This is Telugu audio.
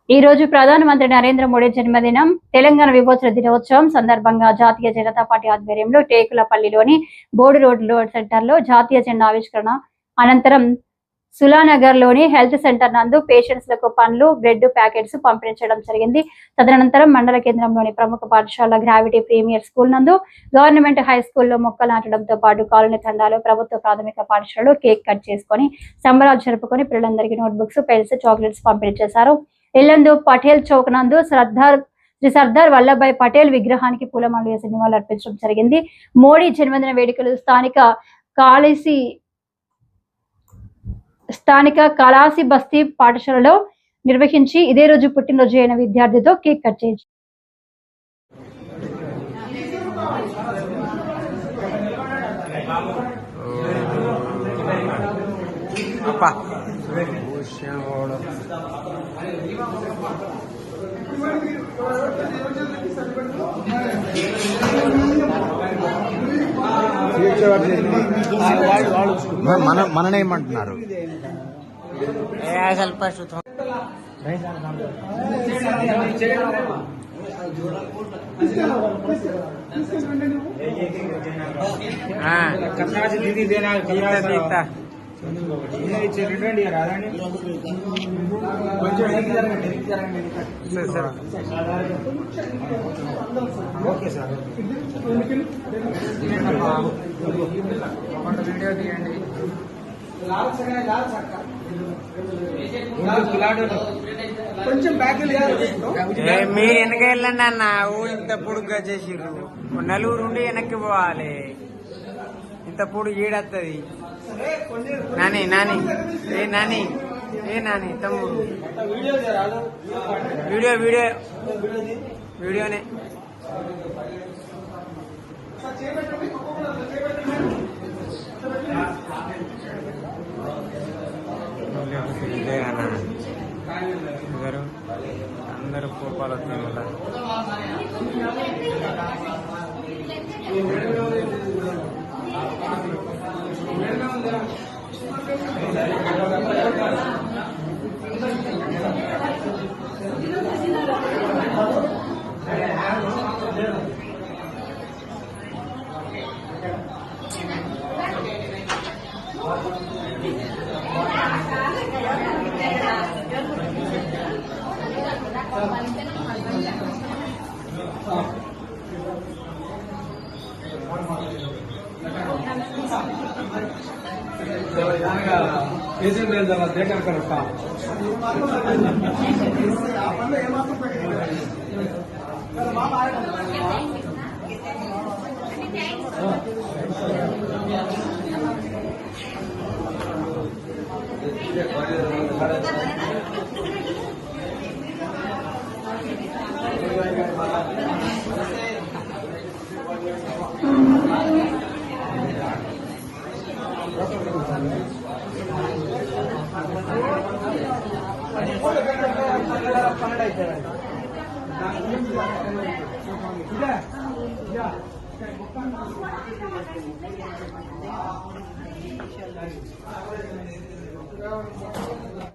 ఈ రోజు ప్రధానమంత్రి నరేంద్ర మోడీ జన్మదినం తెలంగాణ విమోచన దినోత్సవం సందర్భంగా జాతీయ జనతా పార్టీ ఆధ్వర్యంలో టేకులపల్లిలోని బోర్డు రోడ్ సెంటర్ లో జాతీయ జెండా ఆవిష్కరణ అనంతరం సులానగర్ లోని హెల్త్ సెంటర్ నందు పేషెంట్స్ లకు పండ్లు బ్రెడ్ ప్యాకెట్స్ పంపిణీ చేయడం జరిగింది. తదనంతరం మండల కేంద్రంలోని ప్రముఖ పాఠశాల గ్రావిటీ ప్రీమియర్ స్కూల్ నందు గవర్నమెంట్ హై స్కూల్లో మొక్కలు నాటడంతో పాటు కాలనీ తండాలో ప్రభుత్వ ప్రాథమిక పాఠశాలలో కేక్ కట్ చేసుకుని సంబరాలు జరుపుకొని పిల్లలందరికీ నోట్బుక్స్ పెన్స్ చాక్లెట్స్ పంపిణీ చేశారు. ఇల్లందు పటేల్ చౌక్ నందు శ్రీ సర్దార్ వల్లభాయ్ పటేల్ విగ్రహానికి పూలమాలలు వేసి నివాళులు అర్పించడం జరిగింది. మోడీ జన్మదిన వేడుకలు స్థానిక కలాసి బస్తీ పాఠశాలలో నిర్వహించి ఇదే రోజు పుట్టినరోజు అయిన విద్యార్థితో కేక్ కట్ చేయించారు. మననేమంటున్నారు दीदी देना ఓకే సార్ వీడియో తీయండి. మీరు వెనక వెళ్ళండి అన్న. ఇంత పొడుగ్గా చేసిర్రు. నలుగురు ఉండి వెనక్కి పోవాలి. ఇంత పొడుగు ఈడత్తది. నాని నాని నాని తమ్ముడు వీడియోనే అందరూ కోపాలు వస్తున్నాయి వల్ల